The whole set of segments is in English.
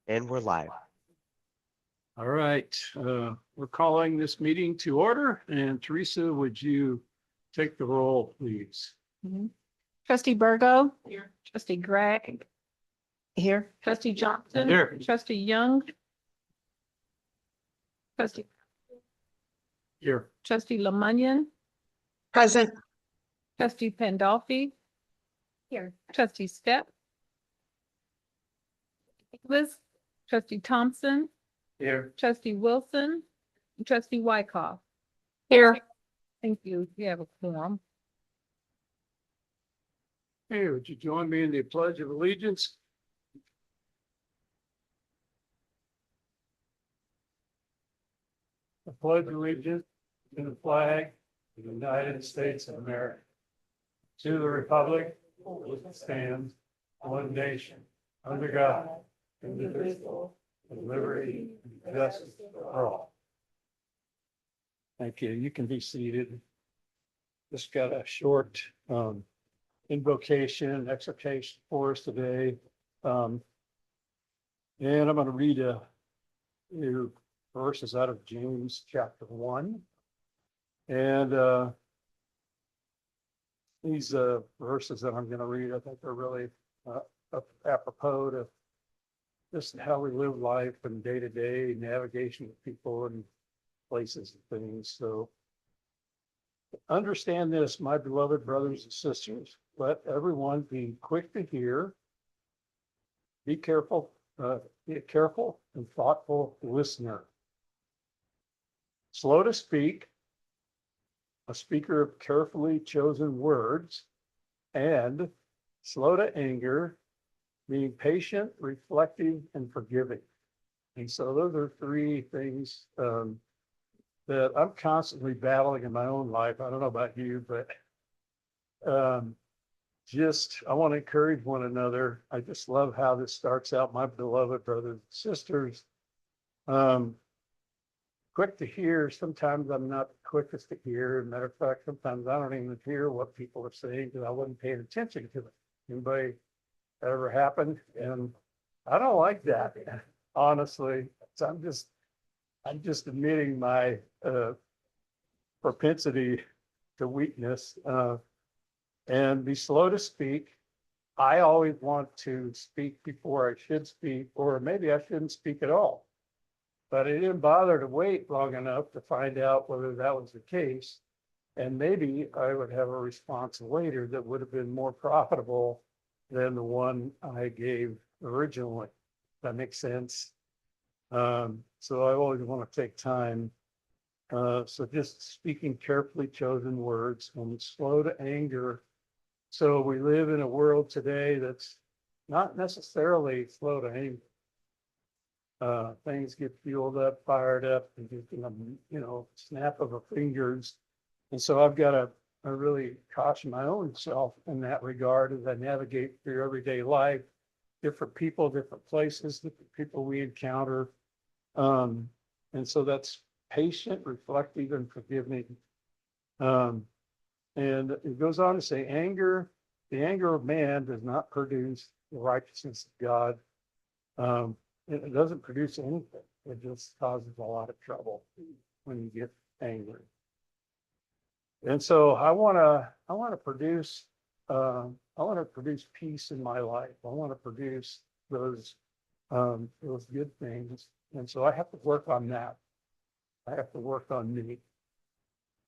And we're live. All right, we're calling this meeting to order, and Teresa, would you take the roll, please? Trustee Burgo. Here. Trustee Gregg. Here. Trustee Johnson. Here. Trustee Young. Trustee. Here. Trustee Lemunion. Present. Trustee Pandolfi. Here. Trustee Step. Liz. Trustee Thompson. Here. Trustee Wilson. Trustee Wyckoff. Here. Thank you. You have a quorum. Hey, would you join me in the Pledge of Allegiance? I pledge allegiance to the flag of the United States of America, to the republic which stands one nation, under God, indivisible, with liberty and justice for all. Thank you. You can be seated. Just got a short invocation, exhortation for us today. And I'm going to read a few verses out of James chapter 1. And these verses that I'm going to read, I think are really apropos to just how we live life and day to day navigation with people and places and things. So understand this, my beloved brothers and sisters. Let everyone be quick to hear, be a careful and thoughtful listener, slow to speak, a speaker of carefully chosen words, and slow to anger, being patient, reflective, and forgiving. And so those are three things that I'm constantly battling in my own life. I don't know about you, but I want to encourage one another. I just love how this starts out, my beloved brothers and sisters. Quick to hear. Sometimes I'm not the quickest to hear. As a matter of fact, sometimes I don't even hear what people are saying because I wasn't paying attention to it. Anybody ever happened? And I don't like that, honestly. So I'm just admitting my propensity to weakness, and be slow to speak. I always want to speak before I should speak, or maybe I shouldn't speak at all. But I didn't bother to wait long enough to find out whether that was the case. And maybe I would have a response later that would have been more profitable than the one I gave originally. That makes sense. So I always want to take time. So just speaking carefully chosen words and slow to anger. So we live in a world today that's not necessarily slow to anger. Things get fueled up, fired up, and just in a snap of a fingers. And so I've got to really caution my own self in that regard as I navigate through everyday life, different people, different places, different people we encounter. And so that's patient, reflective, and forgiving. And it goes on to say, the anger of man does not produce the righteousness of God. It doesn't produce anything. It just causes a lot of trouble when you get angry. And so I want to produce peace in my life. I want to produce those good things. And so I have to work on that. I have to work on me.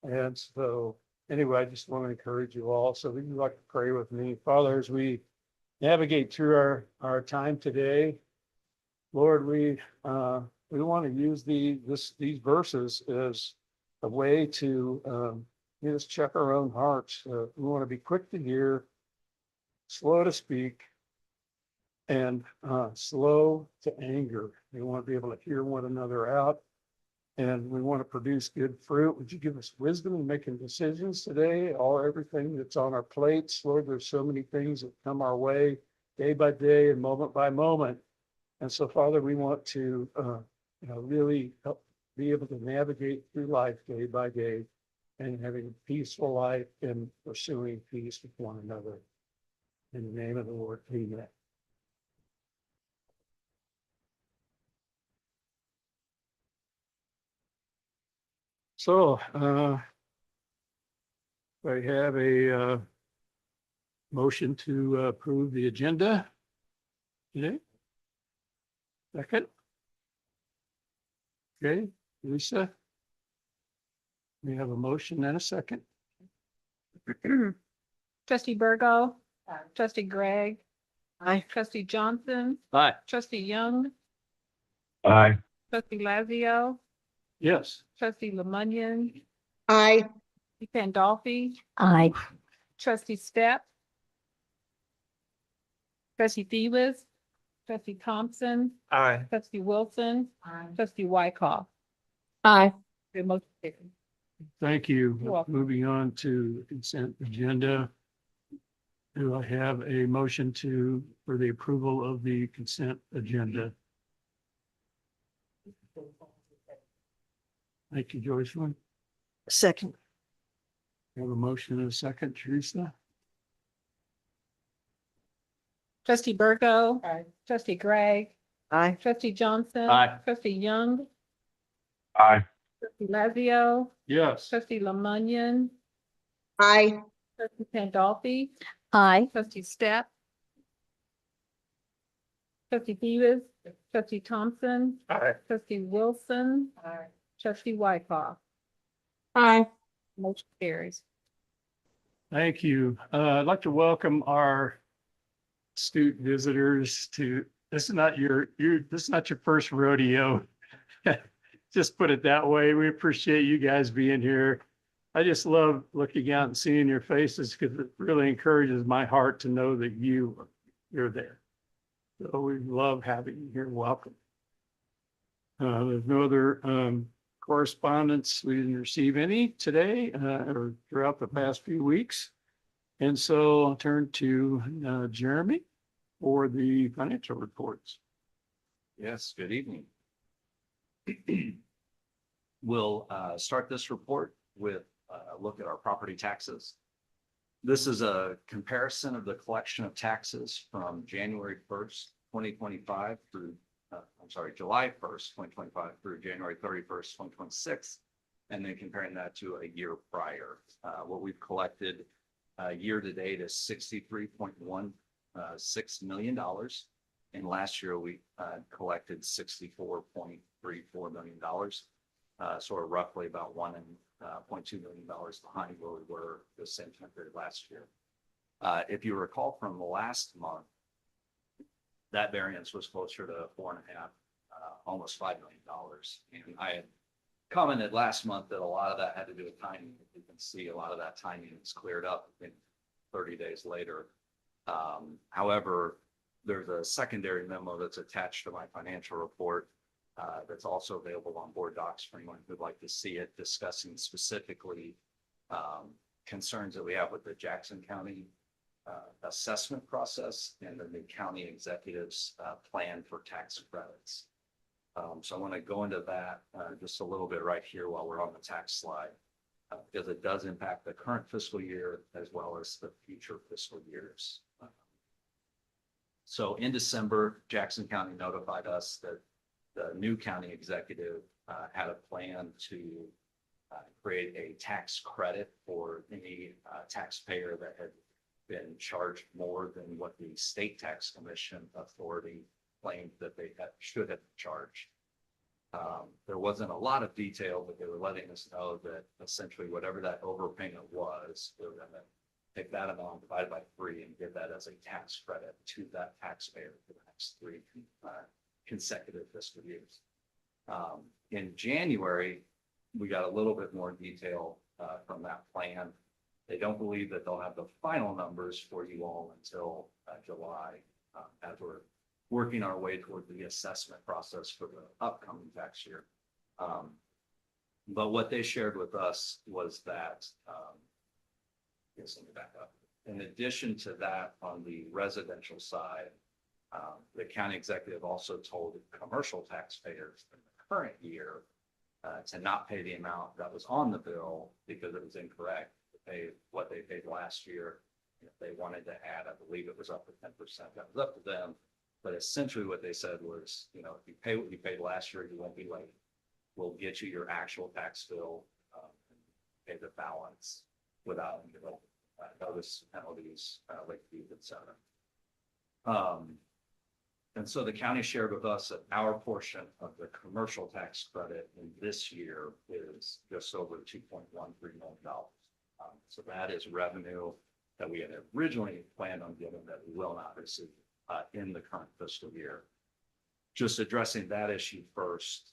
And so anyway, I just want to encourage you all. So if you'd like to pray with me, Father, as we navigate through our time today, Lord, we want to use these verses as a way to just check our own hearts. We want to be quick to hear, slow to speak, and slow to anger. We want to be able to hear one another out, and we want to produce good fruit. Would you give us wisdom in making decisions today? Everything that's on our plates, Lord, there's so many things that come our way day by day and moment by moment. And so, Father, we want to really help be able to navigate through life day by day and having a peaceful life and pursuing peace with one another. In the name of the Lord, amen. So, I have a motion to approve the agenda today. Second. Okay, Lisa. We have a motion and a second. Trustee Burgo. Trustee Gregg. Aye. Trustee Johnson. Aye. Trustee Young. Aye. Trustee Lazio. Yes. Trustee Lemunion. Aye. Trustee Pandolfi. Aye. Trustee Step. Trustee Thevis. Trustee Thompson. Aye. Trustee Wilson. Trustee Wykoff. Aye. The motion carries. Thank you. You're welcome. Moving on to consent agenda. Do I have a motion for the approval of the consent agenda? Thank you, Joycelyn. Second. I have a motion and a second, Teresa. Trustee Burgo. Trustee Gregg. Aye. Trustee Johnson. Aye. Trustee Young. Aye. Trustee Lazio. Yes. Trustee Lemunion. Aye. Trustee Pandolfi. Aye. Trustee Step. Trustee Thevis. Trustee Thompson. Aye. Trustee Wilson. Trustee Wykoff. Aye. Motion carries. Thank you. I'd like to welcome our astute visitors to, this is not this is not your first rodeo. Just put it that way. We appreciate you guys being here. I just love looking out and seeing your faces because it really encourages my heart to know that you're there. So we love having you here. Welcome. There's no other correspondence. We didn't receive any today or throughout the past few weeks. And so I'll turn to Jeremy for the financial reports. Yes, good evening. We'll start this report with a look at our property taxes. This is a comparison of the collection of taxes from January 1st, 2025 through, July 1st, 2025 through January 31st, 2026, and then comparing that to a year prior. What we've collected year to date is $63.16 million. And last year we collected $64.34 million. So we're roughly about $1.2 million behind where we were the same time period last year. If you recall from the last month, that variance was closer to 4.5, almost $5 million. And I had commented last month that a lot of that had to do with timing. You can see a lot of that timing is cleared up in 30 days later. However, there's a secondary memo that's attached to my financial report that's also available on board docs for anyone who'd like to see it, discussing specifically concerns that we have with the Jackson County assessment process and the new county executives plan for tax credits. So I want to go into that just a little bit right here while we're on the tax slide, because it does impact the current fiscal year as well as the future fiscal years. So in December, Jackson County notified us that the new county executive had a plan to create a tax credit for any taxpayer that had been charged more than what the state tax commission authority claimed that they should have charged. There wasn't a lot of detail, but they were letting us know that essentially whatever that overpayment was, they're going to take that amount divided by 3 and give that as a tax credit to that taxpayer for the next 3 consecutive fiscal years. In January, we got a little bit more detail from that plan. They don't believe that they'll have the final numbers for you all until July, as we're working our way toward the assessment process for the upcoming tax year. But what they shared with us was that, let me back up. In addition to that, on the residential side, the county executive also told commercial taxpayers in the current year to not pay the amount that was on the bill because it was incorrect, to pay what they paid last year. If they wanted to add, I believe it was up to 10%, that was up to them. But essentially what they said was, if you pay what you paid last year, you won't be late. We'll get you your actual tax bill pay the balance without, notice penalties, late fees, et cetera. And so the county shared with us that our portion of the commercial tax credit in this year is just over $2.13 million. So that is revenue that we had originally planned on giving that we will not receive in the current fiscal year. Just addressing that issue first,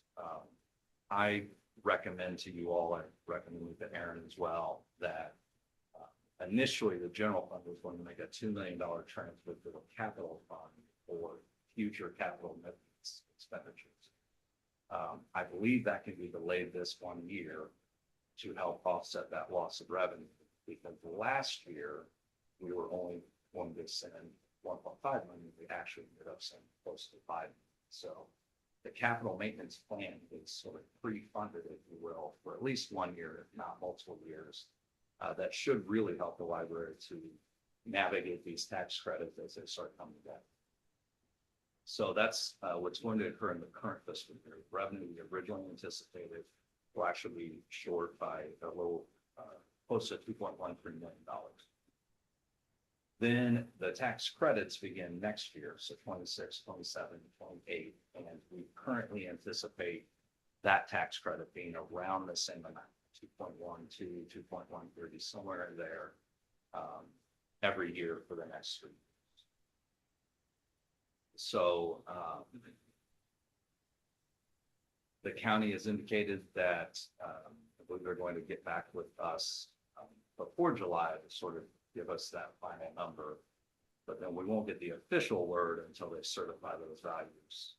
I recommend to you all, I recommend to Aaron as well, that initially the general fund was going to make a $2 million transfer to the capital fund for future capital maintenance expenditures. I believe that can be delayed this 1 year to help offset that loss of revenue, because last year we were only going to send 1.5 million. We actually ended up sending close to 5 million. So the capital maintenance plan is sort of pre-funded, if you will, for at least 1 year, if not multiple years. That should really help the library to navigate these tax credits as they start coming back. So that's what's going to occur in the current fiscal year. Revenue we originally anticipated will actually be short by a little close to $2.13 million. Then the tax credits begin next year, so 26, 27, 28, and we currently anticipate that tax credit being around the same amount, 2.12, 2.130, somewhere in there, every year for the next 3 years. So the county has indicated that they're going to get back with us before July to sort of give us that final number, but then we won't get the official word until they certify those values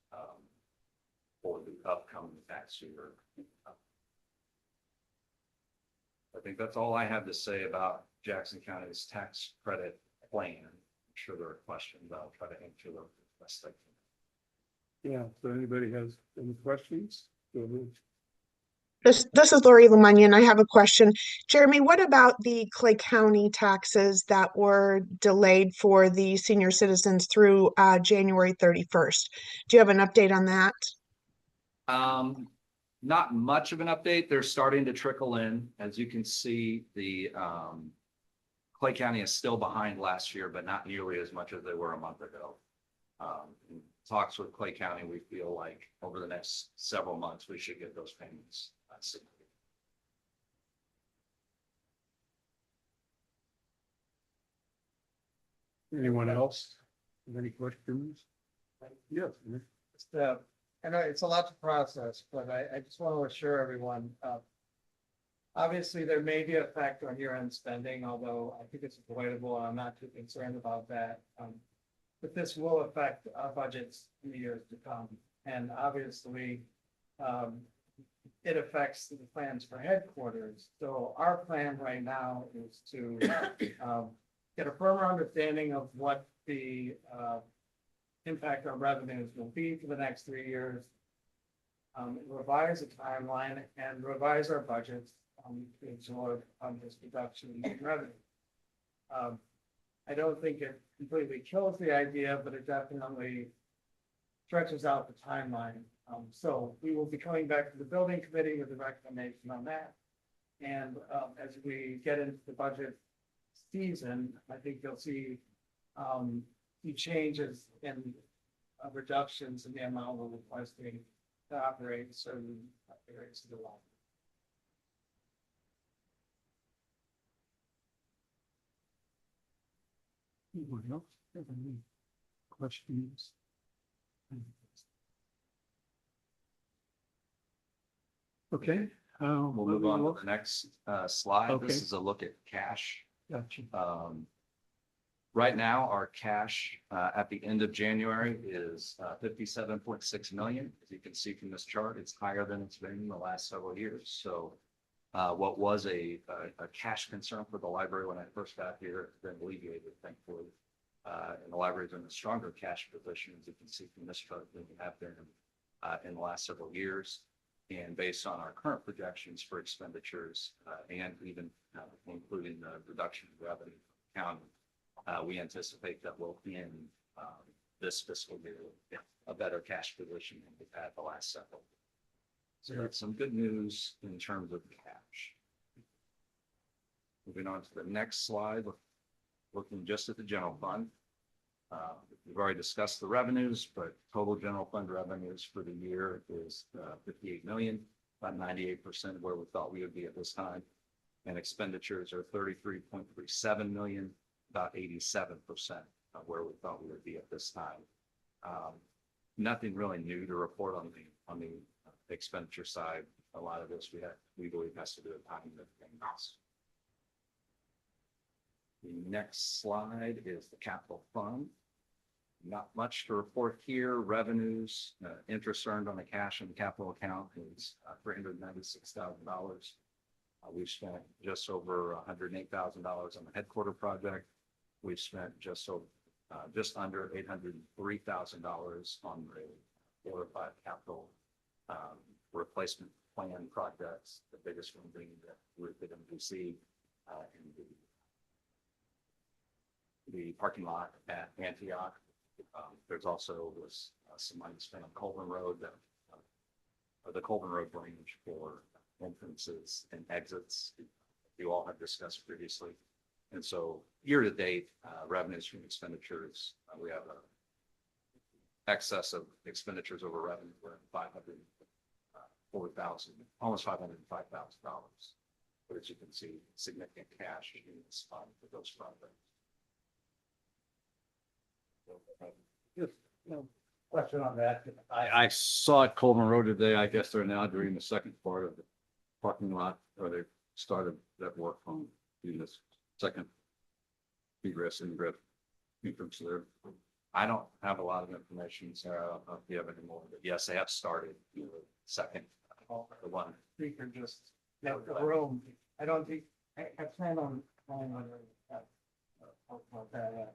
for the upcoming tax year. I think that's all I have to say about Jackson County's tax credit plan. I'm sure there are questions. I'll try to answer them as best I can. Yeah, so anybody has any questions? Go ahead. This is Lori Lemunion. I have a question. Jeremy, what about the Clay County taxes that were delayed for the senior citizens through January 31st? Do you have an update on that? Not much of an update. They're starting to trickle in. As you can see, the Clay County is still behind last year, but not nearly as much as they were a month ago. In talks with Clay County, we feel like over the next several months, we should get those payments. Anyone else have any questions? Yes. I know it's a lot to process, but I just want to assure everyone, obviously there may be an effect on year-end spending, although I think it's avoidable. I'm not too concerned about that. But this will affect our budgets in the years to come. And obviously, it affects the plans for headquarters. So our plan right now is to get a firmer understanding of what the impact on revenues will be for the next 3 years. Revise the timeline and revise our budgets to absorb this reduction in revenue. I don't think it completely kills the idea, but it definitely stretches out the timeline. So we will be coming back to the building committee with a recommendation on that. And as we get into the budget season, I think you'll see changes in reductions in the amount we're requesting to operate certain areas of the law. Anyone else have any questions? Okay. We'll move on to the next slide. Okay. This is a look at cash. Gotcha. Right now, our cash at the end of January is 57.6 million. As you can see from this chart, it's higher than it's been in the last several years. So what was a cash concern for the library when I first got here has been alleviated, thankfully. And the library is in a stronger cash position, as you can see from this chart, than we have been in the last several years. And based on our current projections for expenditures and even including the reduction in revenue from the county, we anticipate that we'll be in this fiscal year with a better cash position than we've had the last several. So that's some good news in terms of cash. Moving on to the next slide, looking just at the general fund. We've already discussed the revenues, but total general fund revenues for the year is 58 million, about 98% of where we thought we would be at this time. And expenditures are 33.37 million, about 87% of where we thought we would be at this time. Nothing really new to report on the expenditure side. A lot of this we believe has to do with timing of things. The next slide is the capital fund. Not much to report here. Revenues, interest earned on the cash and the capital account is $396,000. We've spent just over $108,000 on the headquarter project. We've spent just under $803,000 on the 4 or 5 capital replacement plan projects. The biggest one being the roof at MDC and the parking lot at Antioch. There's also some money spent on Colburn Road, the Colburn Road range for entrances and exits. You all have discussed previously. And so year to date, revenues from expenditures, we have a excess of expenditures over revenue for $504,000, almost $505,000. But as you can see, significant cash in this fund for those projects. Question on that. I saw it Coleman Road today. I guess they're now doing the second part of the parking lot, or they started that work on doing this second egress and ingress entrance there. I don't have a lot of information, Sarah. I don't know if you have any more, but yes, they have started the second, the one. Speaker just left the room. I don't think, I plan on that.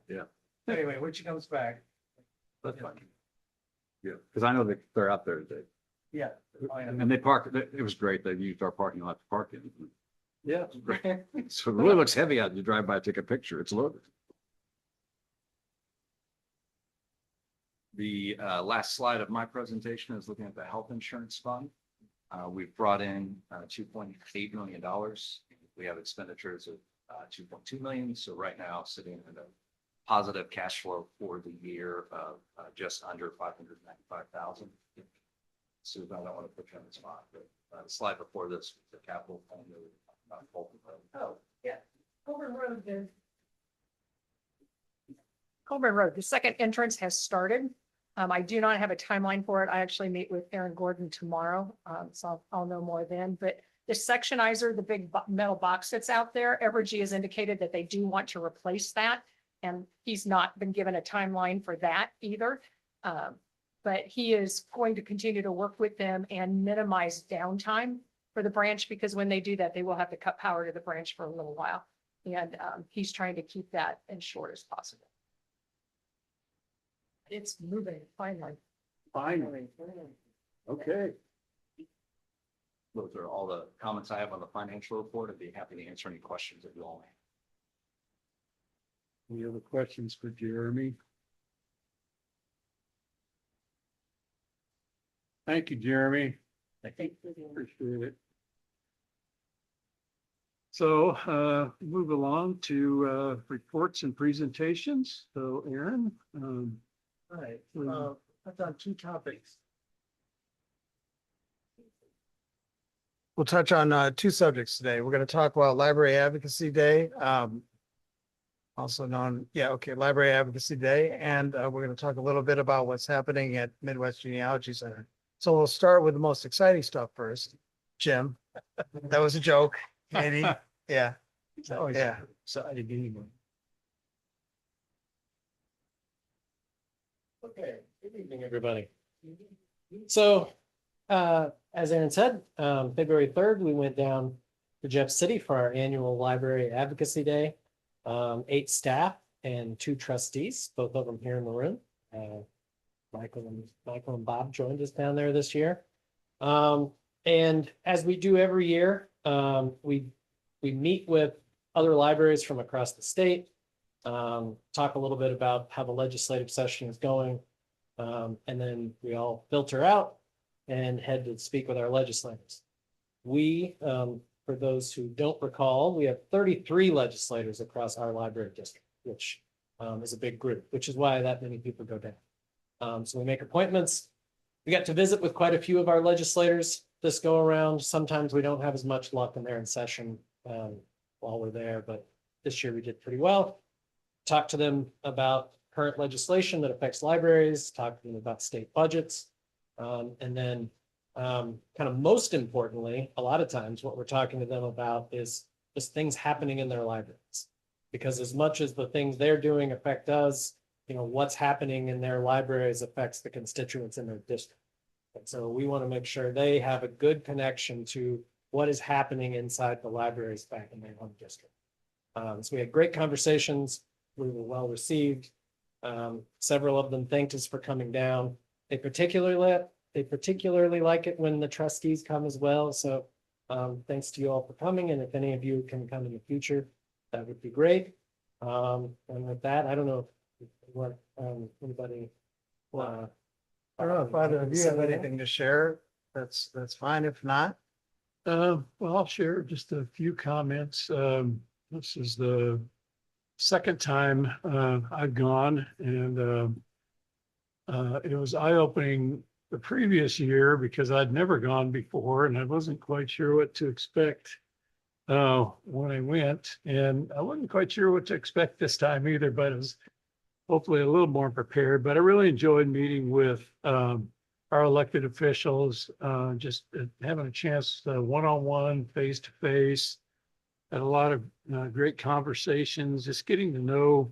Yeah. Anyway, when she comes back, That's fine. Yeah, because I know that they're out there today. yeah. Oh, yeah. And they park, it was great. They used our parking lot to park in. Yeah. So it really looks heavy out. You drive by, take a picture. It's loaded. The last slide of my presentation is looking at the health insurance fund. We've brought in $2.8 million. We have expenditures of 2.2 million. So right now sitting in a positive cash flow for the year of just under 595,000. So I don't want to put you on the spot, but the slide before this, the capital fund. Oh, yeah. Colburn Road, the second entrance has started. I do not have a timeline for it. I actually meet with Aaron Gordon tomorrow, so I'll know more then. But the sectionizer, the big metal box that's out there, Evergy has indicated that they do want to replace that. And he's not been given a timeline for that either. But he is going to continue to work with them and minimize downtime for the branch, because when they do that, they will have to cut power to the branch for a little while. And he's trying to keep that as short as possible. It's moving finally. Finally. Okay. Those are all the comments I have on the financial report. I'd be happy to answer any questions that you all have. Any other questions for Jeremy? Thank you, Jeremy. Appreciate it. So move along to reports and presentations. So Aaron. Right, I've done 2 topics. We'll touch on 2 subjects today. We're going to talk about Library Advocacy Day, also known, Library Advocacy Day, and we're going to talk a little bit about what's happening at Midwest Genealogy Center. So we'll start with the most exciting stuff first. Jim, that was a joke. Katie, yeah. Yeah. So I didn't even. Okay, good evening, everybody. So, as Aaron said, February 3rd, we went down to Jeff City for our annual Library Advocacy Day. 8 staff and 2 trustees, both of them here in the room. Michael and Bob joined us down there this year. And as we do every year, we meet with other libraries from across the state, talk a little bit about how the legislative session is going, and then we all filter out and head to speak with our legislators. We, for for those who don't recall, we have 33 legislators across our library district, which is a big group, which is why that many people go down. So we make appointments. We got to visit with quite a few of our legislators this go around. Sometimes we don't have as much luck and they're in session while we're there, but this year we did pretty well. Talk to them about current legislation that affects libraries, talk to them about state budgets. And then kind of most importantly, a lot of times what we're talking to them about is just things happening in their libraries. Because as much as the things they're doing affect us, you know, what's happening in their libraries affects the constituents in their district. And so we want to make sure they have a good connection to what is happening inside the libraries back in their home district. So we had great conversations. We were well received. Several of them thanked us for coming down. They particularly like it when the trustees come as well. So thanks to you all for coming. And if any of you can come in the future, that would be great. And with that, I don't know if what anybody. I don't know if either of you have anything to share. That's fine. If not, Well, I'll share just a few comments. This is the second time I've gone, and it was eye-opening the previous year because I'd never gone before and I wasn't quite sure what to expect when I went, and I wasn't quite sure what to expect this time either, but it was hopefully a little more prepared. But I really enjoyed meeting with our elected officials, just having a chance one-on-one, face-to-face. Had a lot of great conversations, just getting to know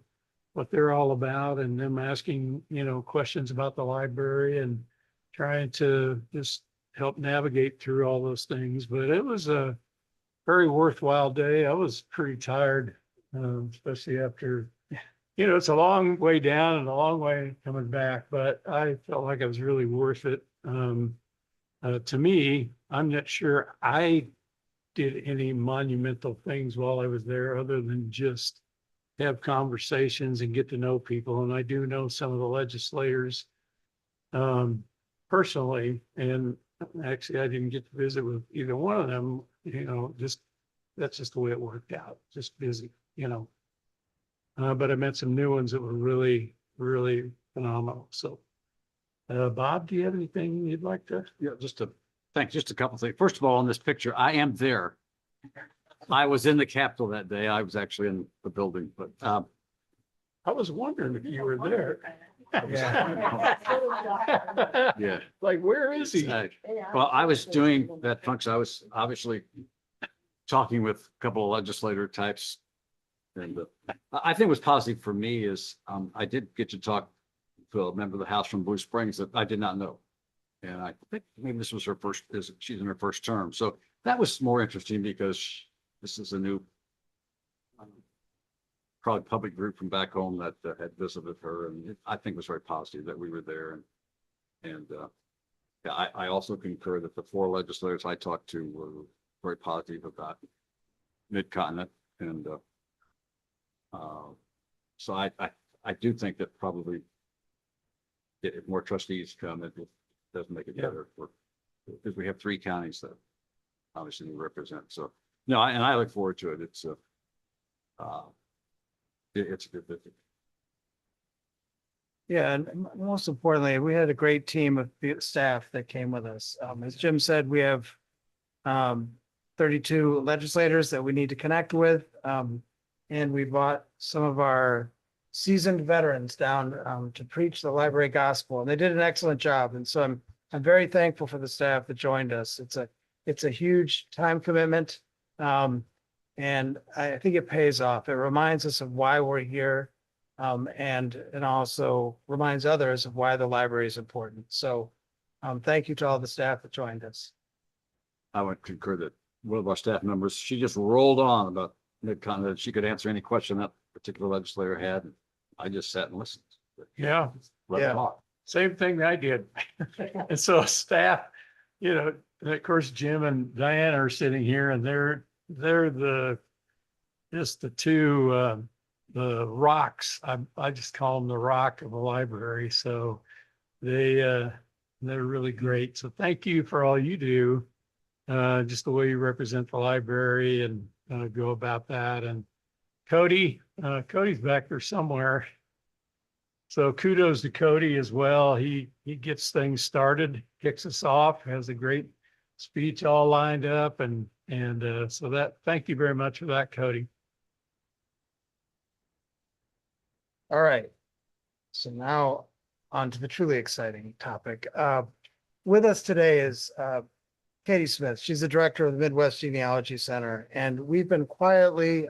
what they're all about and them asking, you know, questions about the library and trying to just help navigate through all those things. But it was a very worthwhile day. I was pretty tired, especially after, you know, it's a long way down and a long way coming back, but I felt like it was really worth it. To me, I'm not sure I did any monumental things while I was there other than just have conversations and get to know people. And I do know some of the legislators personally, and actually I didn't get to visit with either one of them, you know, just that's just the way it worked out, just busy, you know. But I met some new ones that were really, really phenomenal. So Bob, do you have anything you'd like to? Yeah, just a couple things. First of all, on this picture, I am there. I was in the Capitol that day. I was actually in the building, but I was wondering if you were there. yeah. Like, where is he? Well, I was doing that function. I was obviously talking with a couple of legislator types. And I think what's positive for me is I did get to talk to a member of the House from Blue Springs that I did not know. And I think maybe this was her first, she's in her first term. So that was more interesting because this is a new probably public group from back home that had visited her. And I think it was very positive that we were there. And yeah, I also concur that the 4 legislators I talked to were very positive about Mid-Continent. And so I do think that probably if more trustees come, it does make it better for, because we have 3 counties that obviously we represent. So no, and I look forward to it. It's a good visit. yeah, and most importantly, we had a great team of staff that came with us. As Jim said, we have 32 legislators that we need to connect with. And we brought some of our seasoned veterans down to preach the library gospel, and they did an excellent job. And so I'm very thankful for the staff that joined us. It's a huge time commitment. And I think it pays off. It reminds us of why we're here. And also reminds others of why the library is important. So thank you to all the staff that joined us. I would concur that one of our staff members, she just rolled on about Mid-Continent. She could answer any question that particular legislator had. I just sat and listened. Yeah, Let Yeah. her talk. same thing that I did. And so staff, you know, and of course, Jim and Diana are sitting here and they're just the 2, the rocks. I just call them the rock of the library. So they're really great. So thank you for all you do. just the way you represent the library and go about that. And Cody, Cody's back there somewhere. So kudos to Cody as well. He gets things started, kicks us off, has a great speech all lined up, and so that, thank you very much for that, Cody. All right. So now on to the truly exciting topic. With us today is Katie Smith. She's the director of the Midwest Genealogy Center, and we've been quietly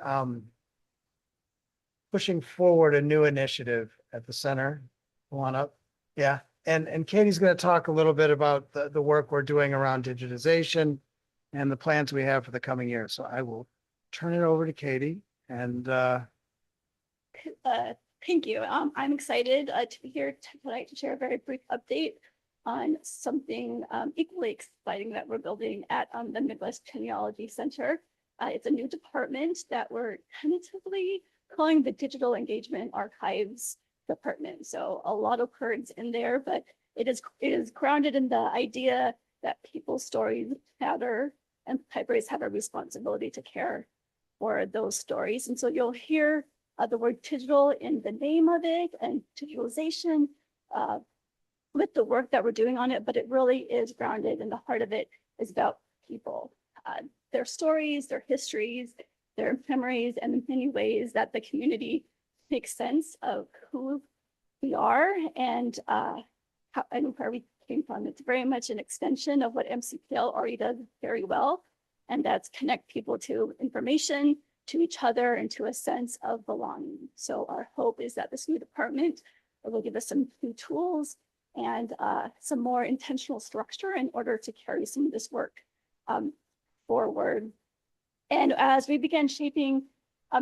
pushing forward a new initiative at the center. Go on up. Yeah. And Katie's going to talk a little bit about the work we're doing around digitization and the plans we have for the coming year. So I will turn it over to Katie and Thank you. I'm excited to be here tonight to share a very brief update on something equally exciting that we're building at the Midwest Genealogy Center. It's a new department that we're tentatively calling the Digital Engagement Archives Department. So a lot of words in there, but it is grounded in the idea that people's stories matter and libraries have a responsibility to care for those stories. And so you'll hear the word digital in the name of it and digitalization with the work that we're doing on it, but it really is grounded in the heart of it is about people, their stories, their histories, their memories, and in many ways that the community makes sense of who we are and how and where we came from. It's very much an extension of what MCPL already does very well, and that's connect people to information, to each other, and to a sense of belonging. So our hope is that this new department will give us some new tools and some more intentional structure in order to carry some of this work forward. And as we began shaping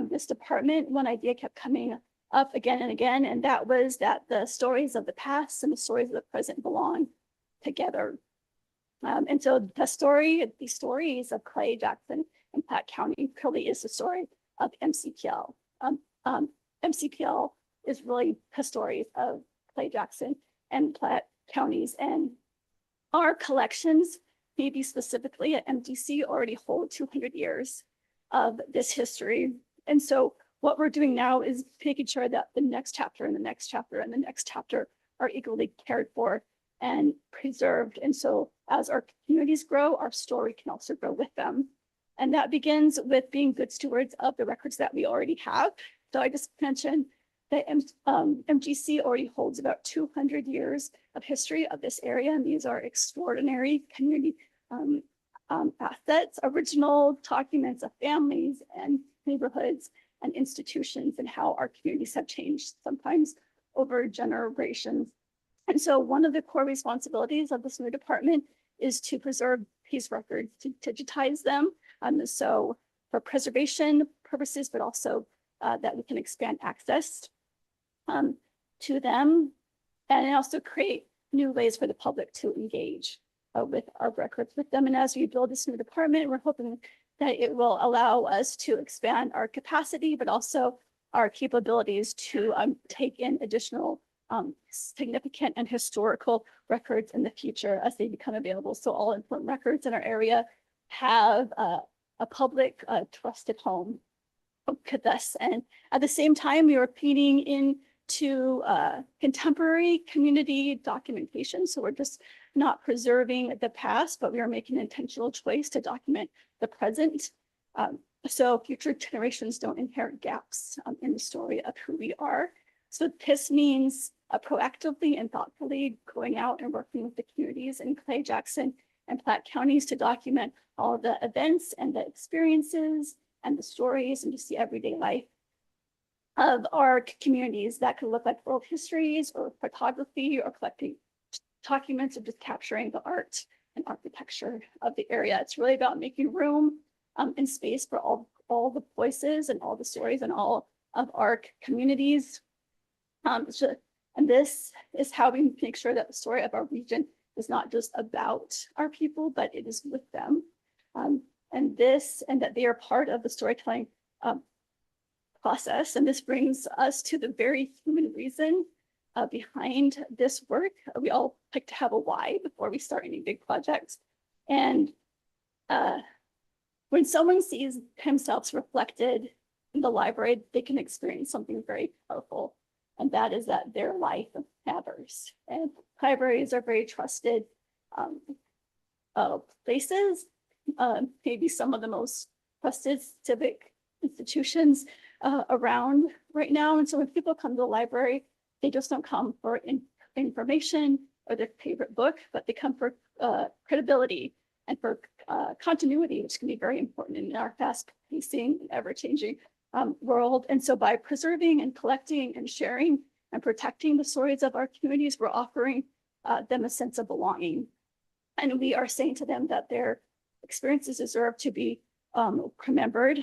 this department, one idea kept coming up again and again, and that was that the stories of the past and the stories of the present belong together. And so these stories of Clay, Jackson, and Platte County really is the story of MCPL. MCPL is really the stories of Clay, Jackson, and Platte counties, and our collections, maybe specifically at MDC, already hold 200 years of this history. And so what we're doing now is making sure that the next chapter and the next chapter and the next chapter are equally cared for and preserved. And so as our communities grow, our story can also grow with them. And that begins with being good stewards of the records that we already have. So I just mentioned that MGC already holds about 200 years of history of this area. And these are extraordinary community assets, original documents of families and neighborhoods and institutions and how our communities have changed sometimes over generations. And so one of the core responsibilities of this new department is to preserve these records, to digitize them. So for preservation purposes, but also that we can expand access to them and also create new ways for the public to engage with our records with them. And as we build this new department, we're hoping that it will allow us to expand our capacity, but also our capabilities to take in additional significant and historical records in the future as they become available. So all important records in our area have a public trusted home with us. And at the same time, we are feeding into contemporary community documentation. So we're just not preserving the past, but we are making an intentional choice to document the present. So future generations don't inherit gaps in the story of who we are. So this means proactively and thoughtfully going out and working with the communities in Clay, Jackson, and Platte counties to document all the events and the experiences and the stories and just the everyday life of our communities that could look like oral histories or photography or collecting documents or just capturing the art and architecture of the area. It's really about making room and space for all the voices and all the stories and all of our communities. And this is how we make sure that the story of our region is not just about our people, but it is with them. And that they are part of the storytelling process. And this brings us to the very human reason behind this work. We all like to have a why before we start any big projects. And when someone sees themselves reflected in the library, they can experience something very powerful. And that is that their life matters. And libraries are very trusted places, maybe some of the most trusted civic institutions around right now. And so when people come to the library, they just don't come for information or their favorite book, but they come for credibility and for continuity, which can be very important in our fast-pacing, ever-changing world. And so by preserving and collecting and sharing and protecting the stories of our communities, we're offering them a sense of belonging. And we are saying to them that their experiences deserve to be remembered,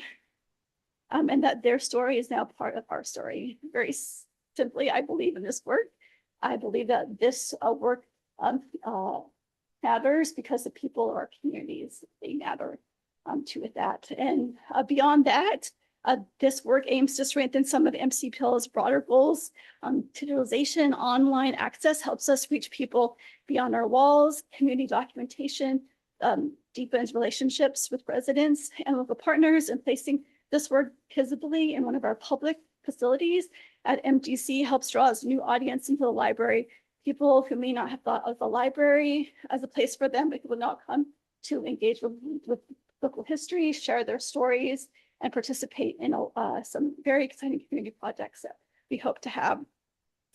and that their story is now part of our story. Very simply, I believe in this work. I believe that this work matters because the people of our communities, they matter to that. And beyond that, this work aims to strengthen some of MCPL's broader goals. Digitalization, online access helps us reach people beyond our walls. Community documentation deepens relationships with residents and local partners, and placing this work visibly in one of our public facilities at MGC helps draw a new audience into the library. People who may not have thought of the library as a place for them, but who will now come to engage with local history, share their stories, and participate in some very exciting community projects that we hope to have.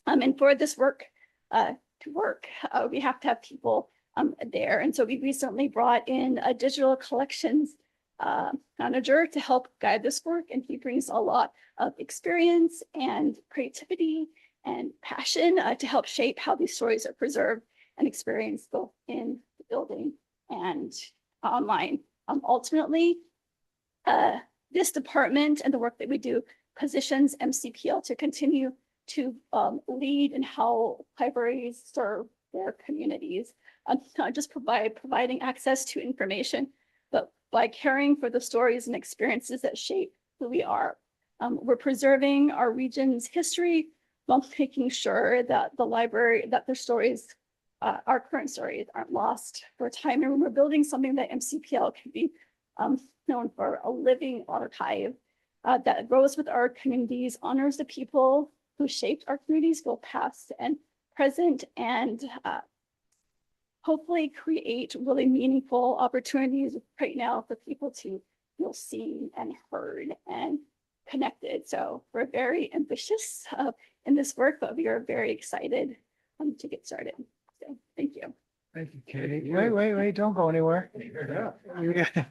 And for this work to work, we have to have people there. And so we recently brought in a digital collections manager to help guide this work. And he brings a lot of experience and creativity and passion to help shape how these stories are preserved and experienced both in the building and online. Ultimately, this department and the work that we do positions MCPL to continue to lead in how libraries serve their communities, not just providing access to information, but by caring for the stories and experiences that shape who we are. We're preserving our region's history while making sure that the library, that their stories, our current stories, aren't lost for time. And we're building something that MCPL can be known for, a living archive that grows with our communities, honors the people who shaped our communities, both past and present, and hopefully create really meaningful opportunities right now for people to feel seen and heard and connected. So we're very ambitious in this work, but we are very excited to get started. So thank you. Thank you, Katie. Wait, don't go anywhere. Yeah.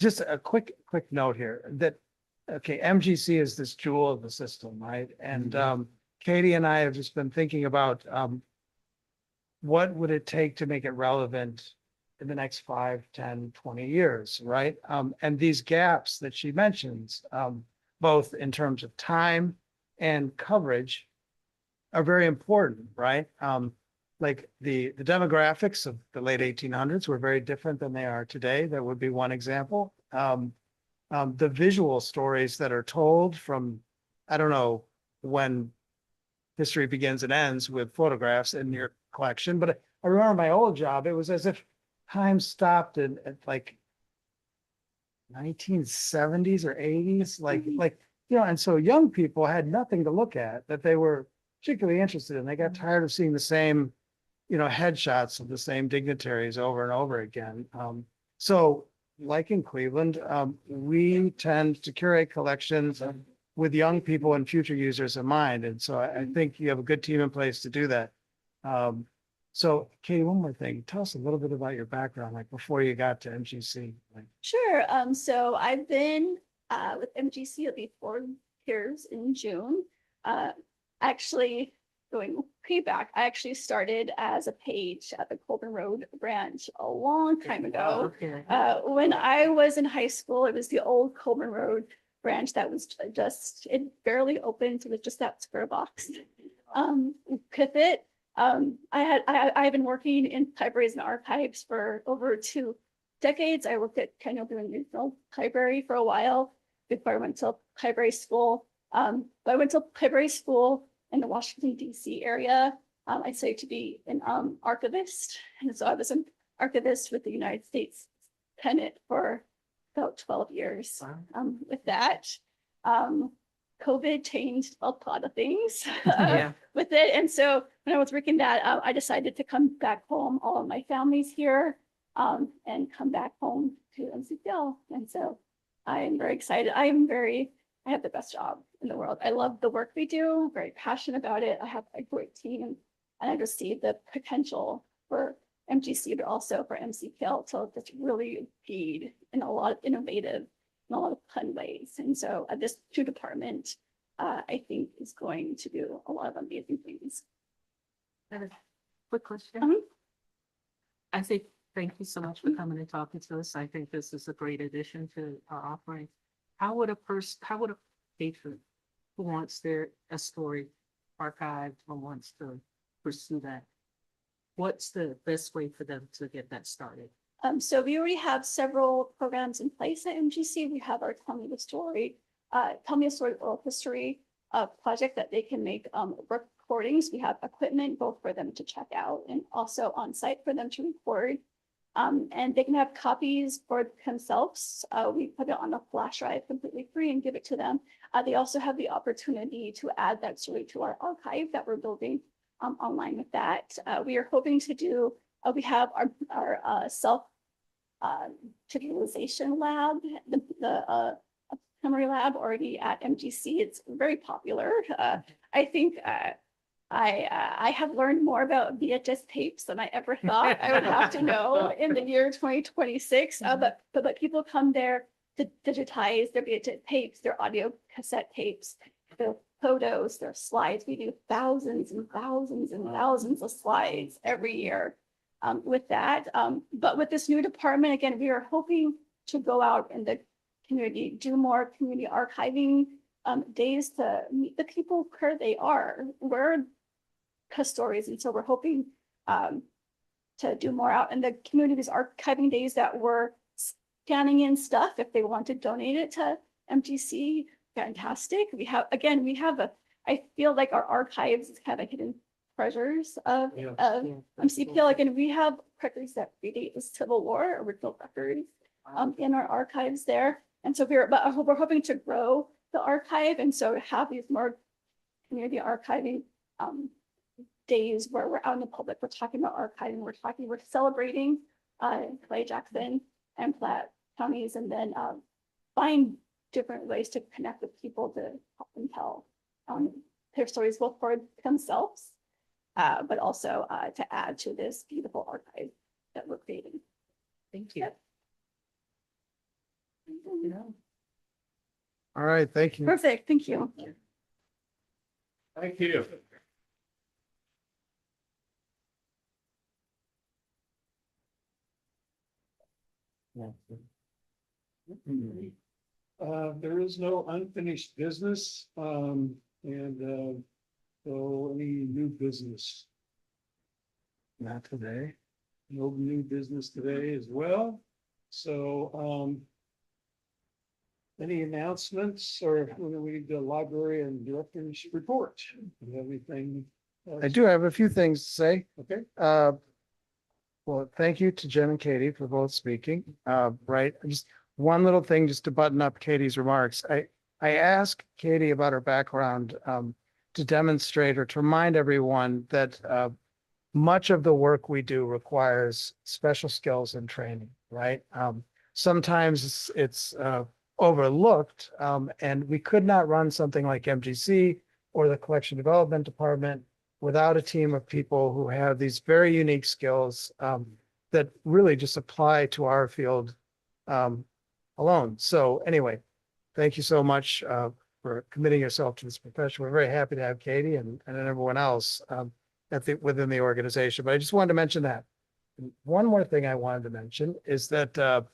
Just a quick note here that, okay, MGC is this jewel of the system, right? And Katie and I have just been thinking about what would it take to make it relevant in the next 5, 10, 20 years, right? And these gaps that she mentions, both in terms of time and coverage, are very important, right? Like the demographics of the late 1800s were very different than they are today. That would be one example. The visual stories that are told from, I don't know when history begins and ends with photographs in your collection, but I remember my old job, it was as if time stopped at like 1970s or 80s, like, you know, and so young people had nothing to look at that they were particularly interested in. They got tired of seeing the same, you know, headshots of the same dignitaries over and over again. So like in Cleveland, we tend to curate collections with young people and future users in mind. And so I think you have a good team in place to do that. So Katie, one more thing, tell us a little bit about your background, like before you got to MGC. Sure. So I've been with MGC, it'll be 4 years in June. Actually, going way back, I actually started as a page at the Colburn Road branch a long time ago. When I was in high school, it was the old Colburn Road branch that was just, it barely opened, so it was just that square box. With it, I've been working in libraries and archives for over 2 decades. I worked at Kenyon Regional Library for a while before I went to library school. But I went to library school in the Washington, D.C. area. I studied to be an archivist. And so I was an archivist with the United States tenant for about 12 years. With that, COVID changed a lot of things with it. And so when I was working that, I decided to come back home. All of my family's here, and come back home to MCPL. And so I am very excited. I have the best job in the world. I love the work we do. I'm very passionate about it. I have a great team, and I just see the potential for MGC, but also for MCPL to just really feed in a lot of innovative, in a lot of fun ways. And so this new department, I think, is going to do a lot of amazing things. Quick question. Mhm. I think, thank you so much for coming and talking to us. I think this is a great addition to our offering. How would a patron who wants a story archived or wants to pursue that, what's the best way for them to get that started? So we already have several programs in place at MGC. We have our Tell Me a Story oral history project that they can make recordings. We have equipment both for them to check out and also on site for them to record. And they can have copies for themselves. We put it on a flash drive completely free and give it to them. They also have the opportunity to add that story to our archive that we're building online with that. We are hoping to do, we have our self digitalization lab, the memory lab already at MGC. It's very popular. I think I have learned more about VHS tapes than I ever thought I would have to know in the year 2026. But people come there to digitize their VHS tapes, their audio cassette tapes, their photos, their slides. We do thousands and thousands and thousands of slides every year with that. But with this new department, again, we are hoping to go out in the community, do more community archiving days to meet the people where they are. We're custodians, and so we're hoping to do more out in the communities archiving days that we're scanning in stuff. If they want to donate it to MGC, fantastic. I feel like our archives is kind of hidden treasures of MCPL. Again, we have records that predate the Civil War, original records in our archives there. And so we're hoping to grow the archive, and so have these more community archiving days where we're out in the public, we're talking about archiving, we're celebrating Clay, Jackson, and Platte counties, and then find different ways to connect with people to help them tell their stories, both for themselves, but also to add to this beautiful archive that we're creating. Thank you. All right, thank you. Perfect, thank you. Thank you. There is no unfinished business, so any new business? Not today. No new business today as well. So, any announcements, or when we need the library and directors report? Do you have anything else? I do have a few things to say. Okay. Well, thank you to Jen and Katie for both speaking. Right, just one little thing just to button up Katie's remarks. I asked Katie about her background to demonstrate or to remind everyone that much of the work we do requires special skills and training, right? Sometimes it's overlooked, and we could not run something like MGC or the collection development department without a team of people who have these very unique skills that really just apply to our field alone. So anyway, thank you so much for committing yourself to this profession. We're very happy to have Katie and everyone else within the organization. But I just wanted to mention that. And one more thing I wanted to mention is that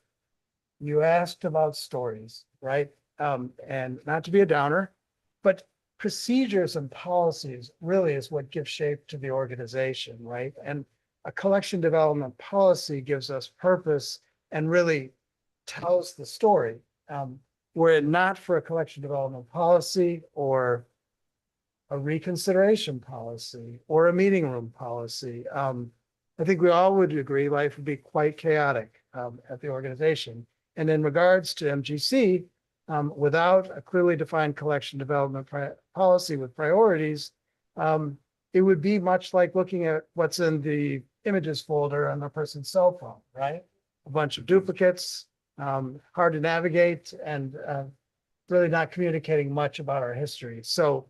you asked about stories, right? And not to be a downer, but procedures and policies really is what gives shape to the organization, right? And a collection development policy gives us purpose and really tells the story. Were it not for a collection development policy or a reconsideration policy or a meeting room policy, I think we all would agree life would be quite chaotic at the organization. And in regards to MGC, without a clearly defined collection development policy with priorities, it would be much like looking at what's in the images folder on a person's cell phone, right? A bunch of duplicates, hard to navigate, and really not communicating much about our history. So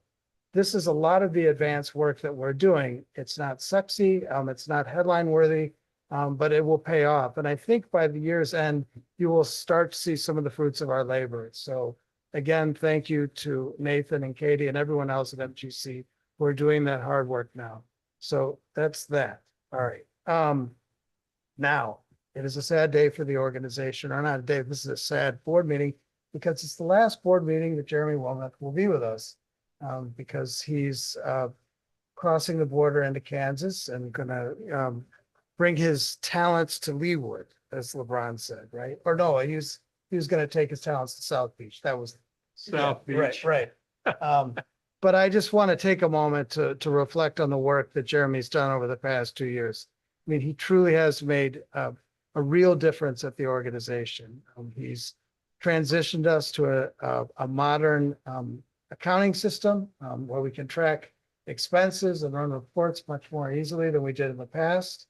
this is a lot of the advanced work that we're doing. It's not sexy, it's not headline worthy, but it will pay off. And I think by the year's end, you will start to see some of the fruits of our labor. So again, thank you to Nathan and Katie and everyone else at MGC who are doing that hard work now. So that's that. All right. Now, it is a sad day for the organization, or not a day, this is a sad board meeting, because it's the last board meeting that Jeremy Wilmeth will be with us. Because he's crossing the border into Kansas and gonna bring his talents to Leawood, as LeBron said, right? Or no, he was gonna take his talents to South Beach. That was South Beach. Right. But I just want to take a moment to reflect on the work that Jeremy's done over the past 2 years. I mean, he truly has made a real difference at the organization. He's transitioned us to a modern accounting system where we can track expenses and run reports much more easily than we did in the past.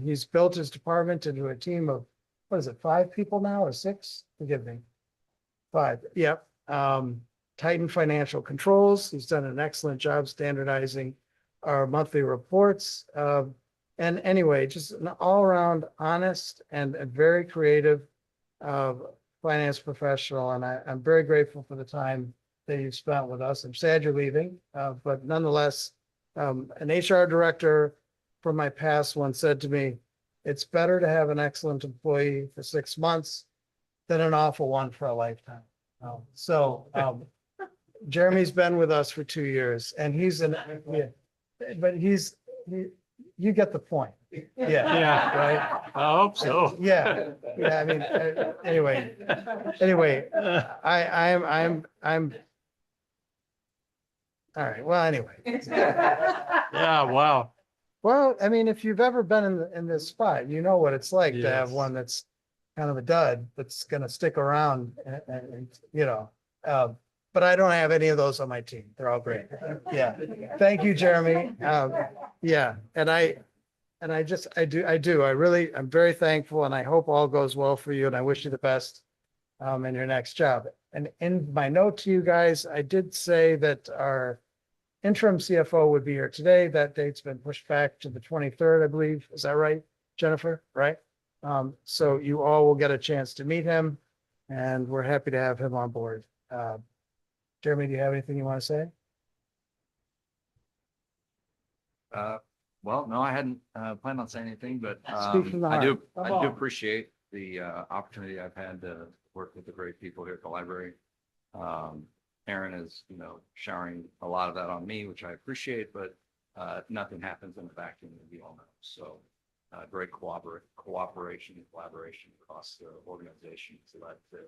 He's built his department into a team of, what is it, 5 people now or 6? Forgive me. 5, yep. Tighten financial controls. He's done an excellent job standardizing our monthly reports. And anyway, just an all-around honest and a very creative finance professional. And I'm very grateful for the time that you've spent with us. I'm sad you're leaving, but nonetheless, an HR director from my past once said to me, it's better to have an excellent employee for 6 months than an awful one for a lifetime. Jeremy's been with us for 2 years, and but you get the point. Yeah, right. I hope so. Yeah, I mean, anyway, I'm. All right, well, anyway. Yeah, wow. Well, I mean, if you've ever been in this spot, you know what it's like to have Yes. one that's kind of a dud, that's gonna stick around and but I don't have any of those on my team. They're all great. Yeah, thank you, Jeremy. Yeah, and I really, I'm very thankful, and I hope all goes well for you, and I wish you the best in your next job. And in my note to you guys, I did say that our interim CFO would be here today. That date's been pushed back to the 23rd, I believe. Is that right, Jennifer? Right? So you all will get a chance to meet him, and we're happy to have him on board. Jeremy, do you have anything you want to say? Well, no, I hadn't planned on saying anything, but Speak from the I do heart. appreciate the opportunity I've had to work with the great people here at the library. Aaron is, showering a lot of that on me, which I appreciate, but nothing happens in a vacuum, as you all know. So great cooperation and collaboration across the organization to led to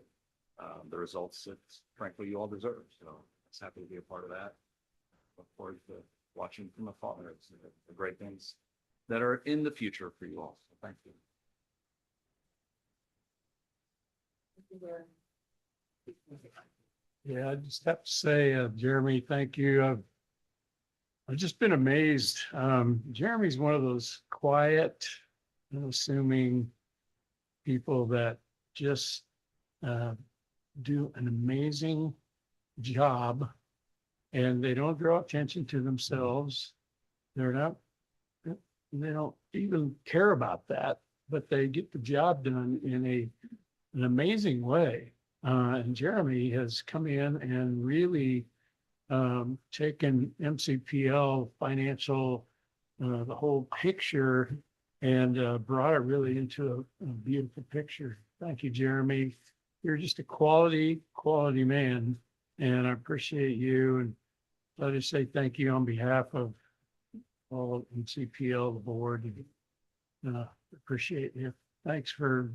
the results that frankly you all deserve. So I'm happy to be a part of that. Look forward to watching from afar. It's the great things that are in the future for you all. So thank you. Yeah, I just have to say, Jeremy, thank you. I've just been amazed. Jeremy's one of those quiet, unassuming people that just do an amazing job, and they don't draw attention to themselves. They don't even care about that, but they get the job done in an amazing way. And Jeremy has come in and really taken MCPL financial, the whole picture, and brought it really into a beautiful picture. Thank you, Jeremy. You're just a quality man, and I appreciate you. And let us say thank you on behalf of all of MCPL, the board. Appreciate you. Thanks for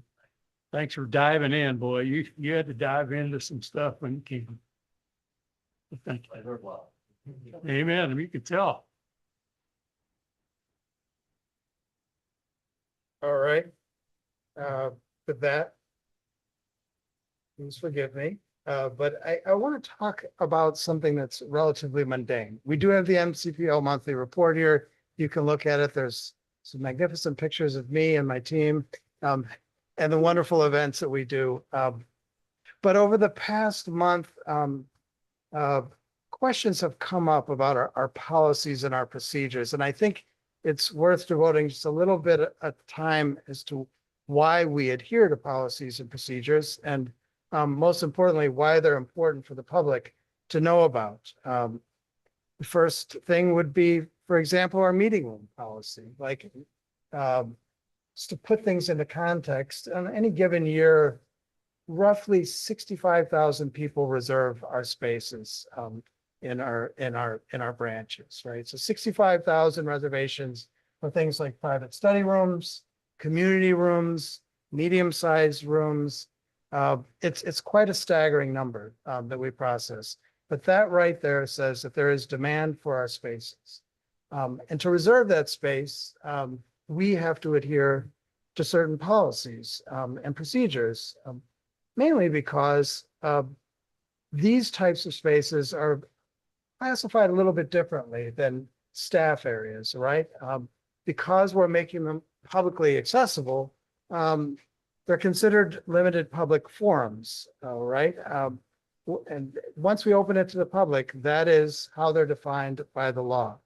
diving in, boy. You had to dive into some stuff when you came. Thank you. Amen. You could tell. All right. With that, please forgive me. But I want to talk about something that's relatively mundane. We do have the MCPL monthly report here. You can look at it. There's some magnificent pictures of me and my team, and the wonderful events that we do. But over the past month, questions have come up about our policies and our procedures. And I think it's worth devoting just a little bit of time as to why we adhere to policies and procedures, and most importantly, why they're important for the public to know about. The first thing would be, for example, our meeting room policy. Like, just to put things into context, on any given year, roughly 65,000 people reserve our spaces in our branches, right? So 65,000 reservations for things like private study rooms, community rooms, medium-sized rooms. It's quite a staggering number that we process. But that right there says that there is demand for our spaces. And to reserve that space, we have to adhere to certain policies and procedures, mainly because these types of spaces are classified a little bit differently than staff areas, right? Because we're making them publicly accessible, they're considered limited public forums, right? And once we open it to the public, that is how they're defined by the law.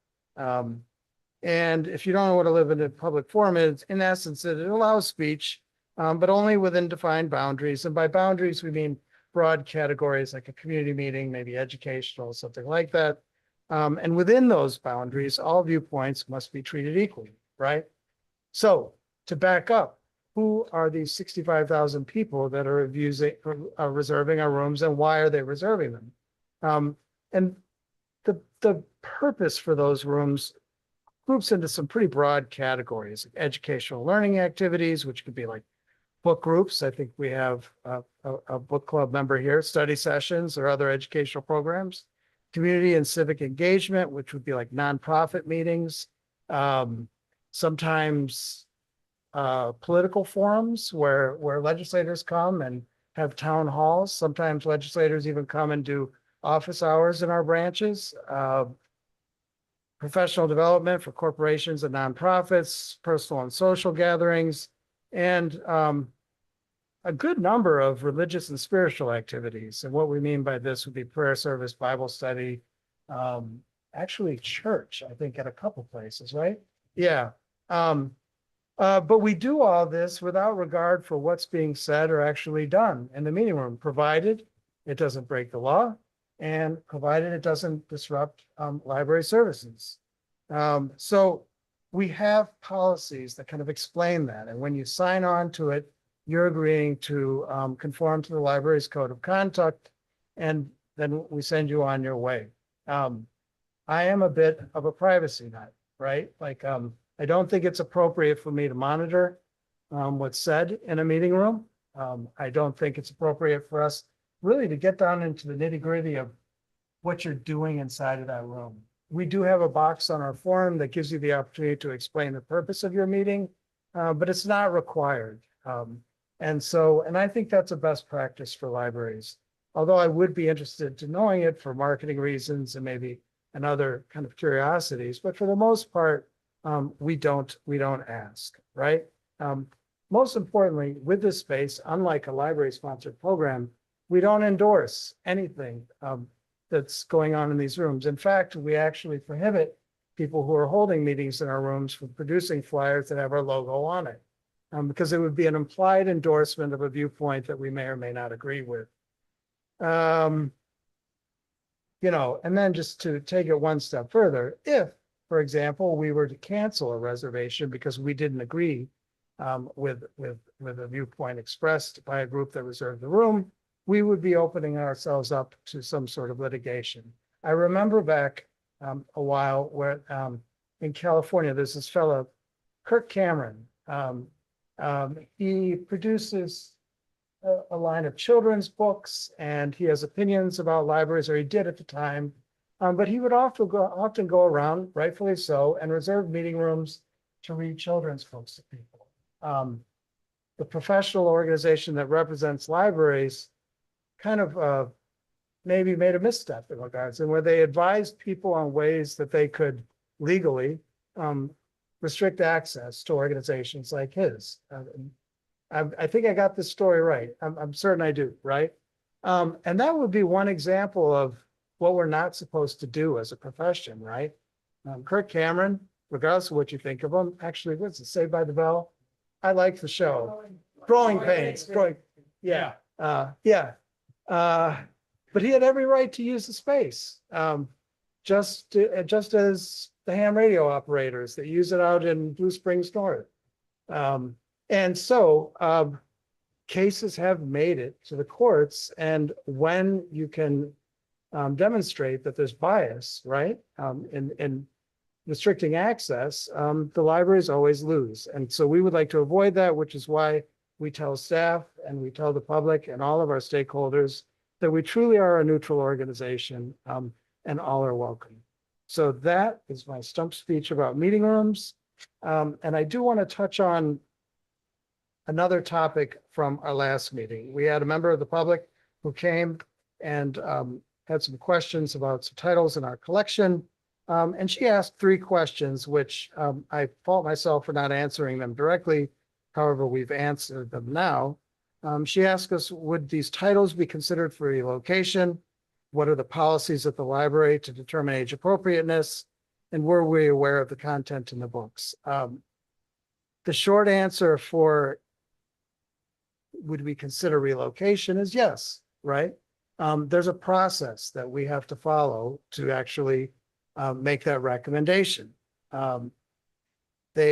And if you don't know what a limited public forum is, in essence, it allows speech, but only within defined boundaries. And by boundaries, we mean broad categories like a community meeting, maybe educational, something like that. And within those boundaries, all viewpoints must be treated equally, right? So to back up, who are these 65,000 people that are reserving our rooms, and why are they reserving them? And the purpose for those rooms groups into some pretty broad categories: educational learning activities, which could be like book groups. I think we have a book club member here, study sessions or other educational programs, community and civic engagement, which would be like nonprofit meetings, sometimes political forums where legislators come and have town halls. Sometimes legislators even come and do office hours in our branches. Professional development for corporations and nonprofits, personal and social gatherings, and a good number of religious and spiritual activities. And what we mean by this would be prayer service, Bible study, actually church, I think, at a couple places, right? Yeah. But we do all this without regard for what's being said or actually done in the meeting room, provided it doesn't break the law and provided it doesn't disrupt library services. So we have policies that kind of explain that. And when you sign on to it, you're agreeing to conform to the library's code of conduct, and then we send you on your way. I am a bit of a privacy nut, right? Like, I don't think it's appropriate for me to monitor what's said in a meeting room. I don't think it's appropriate for us really to get down into the nitty-gritty of what you're doing inside of that room. We do have a box on our form that gives you the opportunity to explain the purpose of your meeting, but it's not required. And I think that's a best practice for libraries. Although I would be interested to knowing it for marketing reasons and maybe and other kind of curiosities, but for the most part, we don't ask, right? Most importantly, with this space, unlike a library-sponsored program, we don't endorse anything that's going on in these rooms. In fact, we actually prohibit people who are holding meetings in our rooms from producing flyers that have our logo on it, because it would be an implied endorsement of a viewpoint that we may or may not agree with. You know, and then just to take it one step further, if, for example, we were to cancel a reservation because we didn't agree with a viewpoint expressed by a group that reserved the room, we would be opening ourselves up to some sort of litigation. I remember back a while where in California, there's this fellow, Kirk Cameron. He produces a line of children's books, and he has opinions about libraries, or he did at the time. But he would often go around, rightfully so, and reserve meeting rooms to read children's books to people. the professional organization that represents libraries kind of maybe made a misstep in regards, and where they advised people on ways that they could legally restrict access to organizations like his. I think I got this story right. I'm certain I do, right? And that would be one example of what we're not supposed to do as a profession, right? Kirk Cameron, regardless of what you think of him, actually, what's it, Saved by the Bell? I like the show. Growing Pains, yeah. But he had every right to use the space. Just as the ham radio operators that use it out in Blue Springs North. And so cases have made it to the courts, and when you can demonstrate that there's bias, right, in restricting access, the libraries always lose. And so we would like to avoid that, which is why we tell staff and we tell the public and all of our stakeholders that we truly are a neutral organization, and all are welcome. So that is my stump speech about meeting rooms. And I do want to touch on another topic from our last meeting. We had a member of the public who came and had some questions about some titles in our collection. And she asked 3 questions, which I fault myself for not answering them directly. However, we've answered them now. She asked us, would these titles be considered for relocation? What are the policies at the library to determine age appropriateness? And were we aware of the content in the books? The short answer for would we consider relocation is yes, right? There's a process that we have to follow to actually make that recommendation.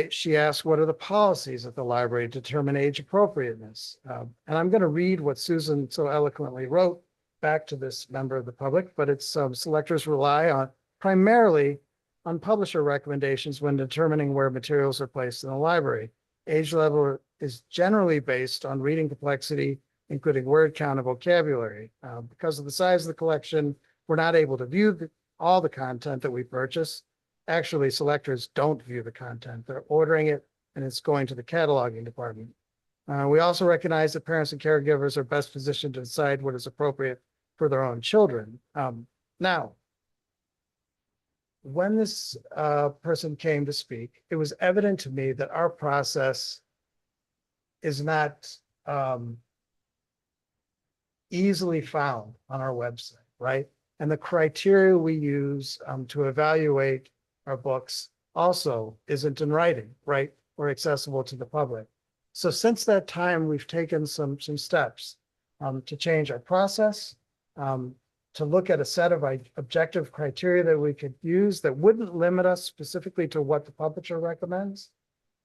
She asked, what are the policies at the library to determine age appropriateness? And I'm going to read what Susan so eloquently wrote back to this member of the public, but it's selectors rely on primarily on publisher recommendations when determining where materials are placed in the library. Age level is generally based on reading complexity, including word count and vocabulary. Because of the size of the collection, we're not able to view all the content that we purchase. Actually, selectors don't view the content. They're ordering it and it's going to the cataloging department. We also recognize that parents and caregivers are best positioned to decide what is appropriate for their own children. Now, when this person came to speak, it was evident to me that our process is not easily found on our website, right? And the criteria we use to evaluate our books also isn't in writing, right? Or accessible to the public. So since that time, we've taken some steps to change our process, to look at a set of objective criteria that we could use that wouldn't limit us specifically to what the publisher recommends.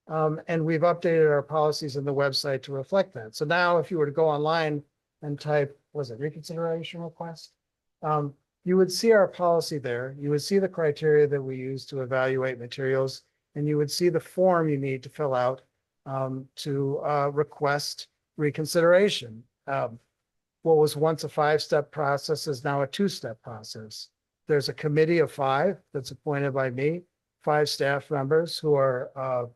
And we've updated our policies in the website to reflect that. So now if you were to go online and type, was it reconsideration request? You would see our policy there. You would see the criteria that we use to evaluate materials, and you would see the form you need to fill out to request reconsideration. What was once a 5-step process is now a 2-step process. There's a committee of 5 that's appointed by me, 5 staff members who are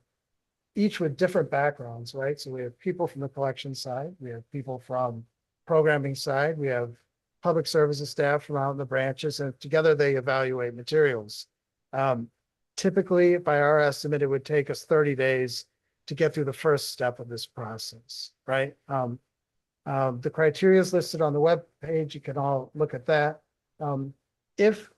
each with different backgrounds, right? So we have people from the collection side, we have people from programming side, we have public services staff from out in the branches, and together they evaluate materials. Typically, by our estimate, it would take us 30 days to get through the first step of this process, right? The criteria is listed on the web page. You can all look at that. If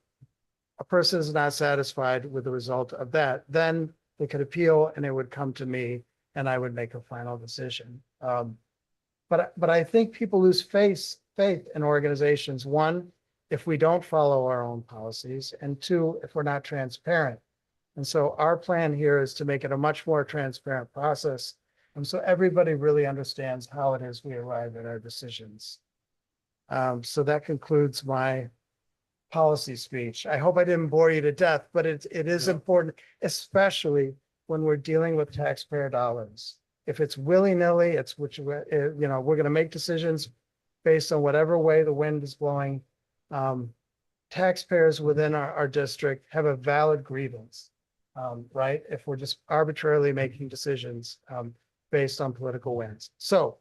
a person is not satisfied with the result of that, then they could appeal and it would come to me and I would make a final decision. But I think people lose faith in organizations. 1, if we don't follow our own policies, and 2, if we're not transparent. And so our plan here is to make it a much more transparent process. And so everybody really understands how it is we arrive at our decisions. So that concludes my policy speech. I hope I didn't bore you to death, but it is important, especially when we're dealing with taxpayer dollars. If it's willy-nilly, it's which, we're going to make decisions based on whatever way the wind is blowing. Taxpayers within our district have a valid grievance, right? If we're just arbitrarily making decisions based on political winds. So,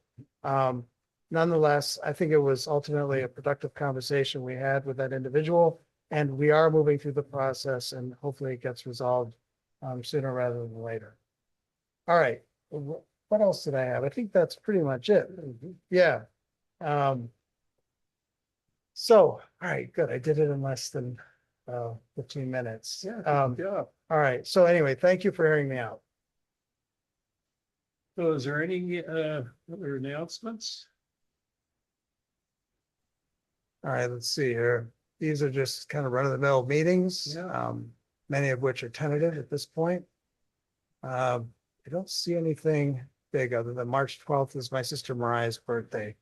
nonetheless, I think it was ultimately a productive conversation we had with that individual. And we are moving through the process and hopefully it gets resolved sooner rather than later. All right, what else did I have? I think that's pretty much it. Yeah. So, all right, good. I did it in less than 15 minutes. Yeah, good job. All right, so anyway, thank you for hearing me out. So is there any other announcements? All right, let's see here. These are just kind of run-of-the-mill meetings, Yeah. many of which are tentative at this point. I don't see anything big other than March 12th is my sister Mariah's birthday.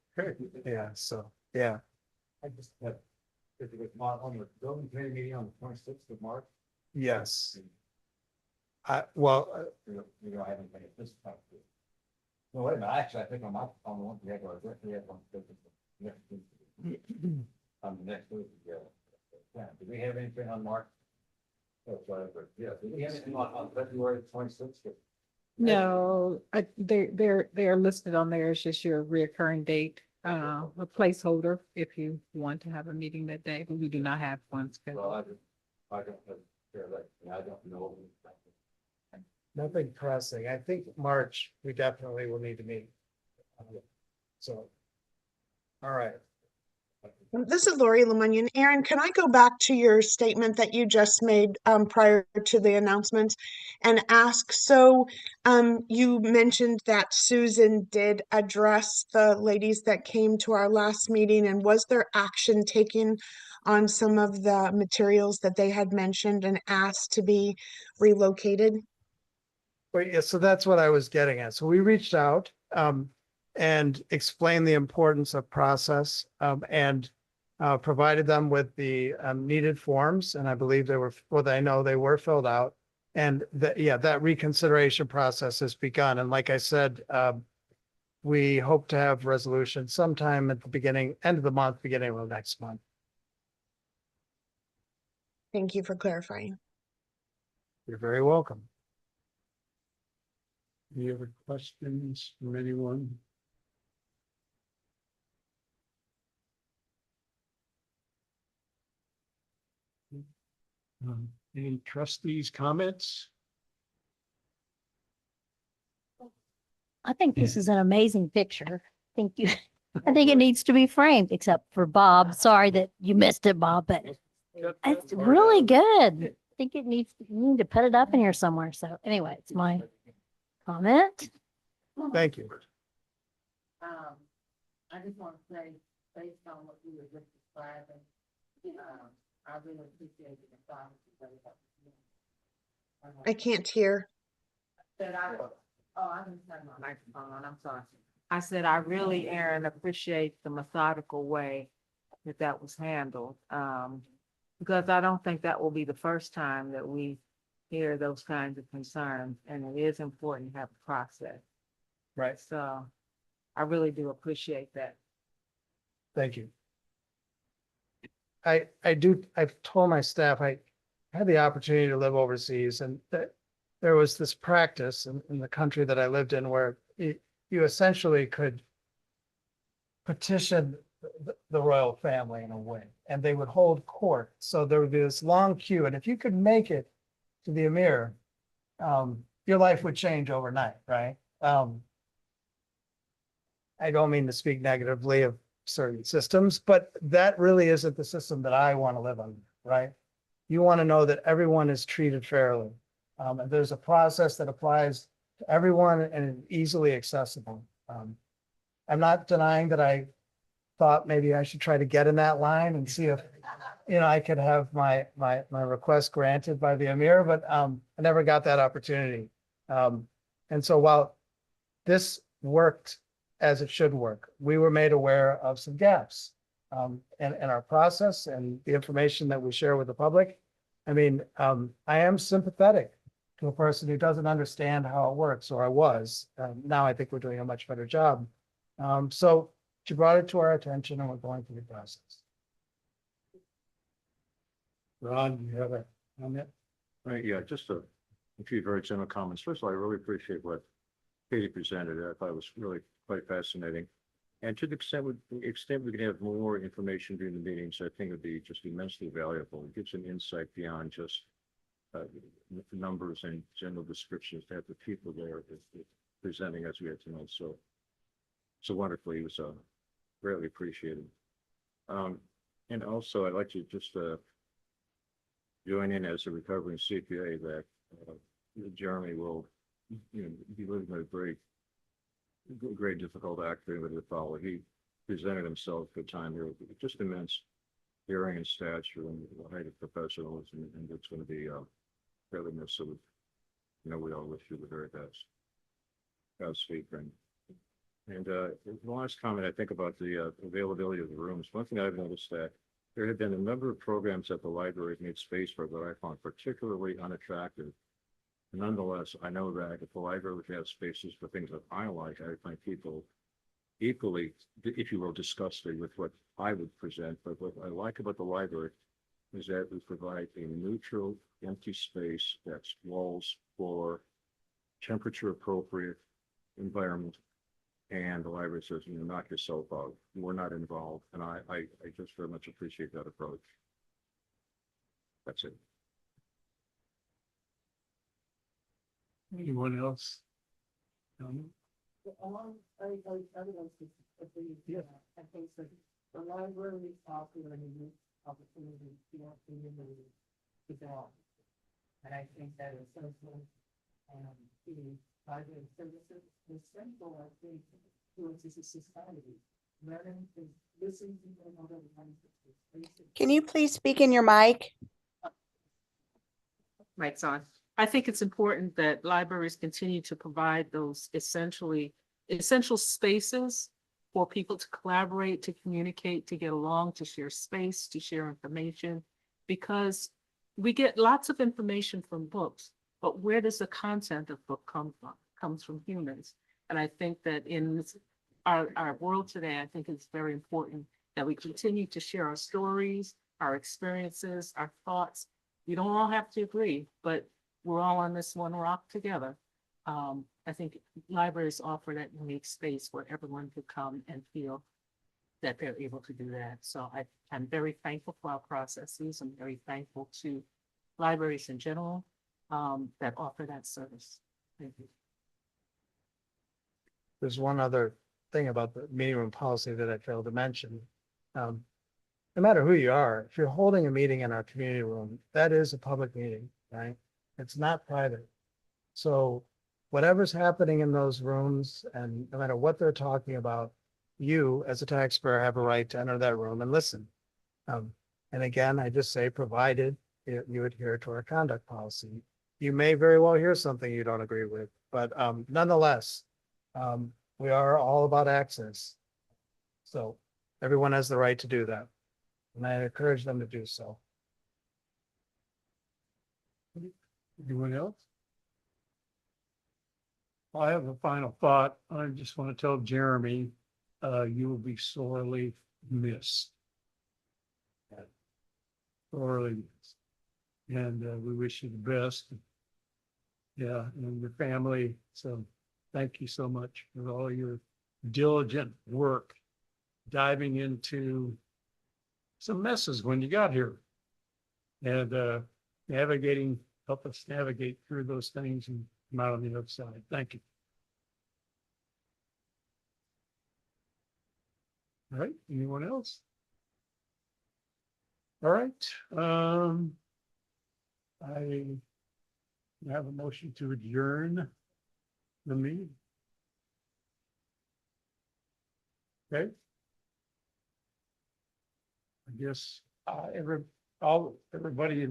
Yeah, so, yeah. I just have, if it was on the building committee meeting on the 26th of March. Yes. You know, I haven't made this time. No, wait a minute, actually, I think on the one, we have one. On the next week, yeah. Do we have anything on March? Oh, sorry, but yeah, do we have anything on February 26th? No, they're listed on there. It's just your reoccurring date, a placeholder if you want to have a meeting that day, but we do not have one Well, scheduled. I don't have, I don't know. Nothing pressing. I think March, we definitely will need to meet. So. All right. This is Lori Lemunion. Aaron, can I go back to your statement that you just made prior to the announcement and ask, so you mentioned that Susan did address the ladies that came to our last meeting, and was there action taken on some of the materials that they had mentioned and asked to be relocated? Well, yeah, so that's what I was getting at. So we reached out and explained the importance of process and provided them with the needed forms. And I believe they were, well, I know they were filled out. And that, yeah, that reconsideration process has begun. And like I said, we hope to have resolution sometime at the beginning, end of the month, beginning of next month. Thank you for clarifying. You're very welcome. Any other questions from anyone? Any trustees' comments? I think this is an amazing picture. Thank you. I think it needs to be framed, except for Bob. Sorry that you missed it, Bob, but it's really good. I think it needs, you need to put it up in here somewhere. So anyway, it's my comment. Thank you. I just want to say, based on what you were just describing, I really appreciate the thought. I can't hear. I didn't turn my microphone on, I'm sorry. I said, I really, Aaron, appreciate the methodical way that was handled. Because I don't think that will be the first time that we hear those kinds of concerns, and it is important to have a process. Right. So I really do appreciate that. Thank you. I've told my staff, I had the opportunity to live overseas, and that there was this practice in the country that I lived in where you essentially could petition the royal family in a way, and they would hold court. So there would be this long queue, and if you could make it to the Emir, your life would change overnight, right? I don't mean to speak negatively of certain systems, but that really isn't the system that I want to live under, right? You want to know that everyone is treated fairly. And there's a process that applies to everyone and is easily accessible. I'm not denying that I thought maybe I should try to get in that line and see if, I could have my request granted by the Emir, but I never got that opportunity. And so while this worked as it should work, we were made aware of some gaps in our process and the information that we share with the public. I mean, I am sympathetic to a person who doesn't understand how it works, or I was. Now I think we're doing a much better job. So she brought it to our attention, and we're going through the process. Ron, you have a comment? Right, yeah, just a few very general comments. First of all, I really appreciate what Katie presented it. I thought it was really quite fascinating. And to the extent we can have more information during the meetings, I think it would be just immensely valuable. It gives an insight beyond just numbers and general descriptions to have the people there presenting as we had tonight. So wonderfully, it was greatly appreciated. And also, I'd like to just join in as a recovering CPA that Jeremy will, be living a great difficult actor with the follow. He presented himself good time here with just immense hearing and stature and the height of professionalism, and it's going to be fairly missed. So, we all wish you the very best. Godspeed, friend. And the last comment, I think about the availability of the rooms. One thing I've noticed that there have been a number of programs that the library made space for that I found particularly unattractive. Nonetheless, I know that if the library would have spaces for things that I like, I find people equally, if you will, disgusted with what I would present. But what I like about the library is that we provide a neutral, empty space that's walls, floor, temperature appropriate environment. And the library says, knock yourself out. We're not involved. And I just very much appreciate that approach. That's it. Anyone else? Along, Yeah. I think that the library is offering a unique opportunity to our community to develop. And I think that is essential, the library services is central, I think, to a society. Learning is listening to another language. Can you please speak in your mic? Mike's on. I think it's important that libraries continue to provide those essential spaces for people to collaborate, to communicate, to get along, to share space, to share information, because we get lots of information from books, but where does the content of book come from? It comes from humans. And I think that in our world today, I think it's very important that we continue to share our stories, our experiences, our thoughts. We don't all have to agree, but we're all on this one rock together. I think libraries offer that unique space where everyone could come and feel that they're able to do that. So I'm very thankful for our processes. I'm very thankful to libraries in general that offer that service. Thank you. There's one other thing about the meeting room policy that I failed to mention. No matter who you are, if you're holding a meeting in our community room, that is a public meeting, right? It's not private. So whatever's happening in those rooms, and no matter what they're talking about, you as a taxpayer have a right to enter that room and listen. And again, I just say, provided you adhere to our conduct policy. You may very well hear something you don't agree with, but nonetheless, we are all about access. So everyone has the right to do that. And I encourage them to do so. Anyone else? I have a final thought. I just want to tell Jeremy, you will be sorely missed. Sorely missed. And we wish you the best. Yeah, and your family. So thank you so much for all your diligent work diving into some messes when you got here. And help us navigate through those things and come out on the other side. Thank you. All right, anyone else? All right, I have a motion to adjourn the meeting. Okay. I guess everybody in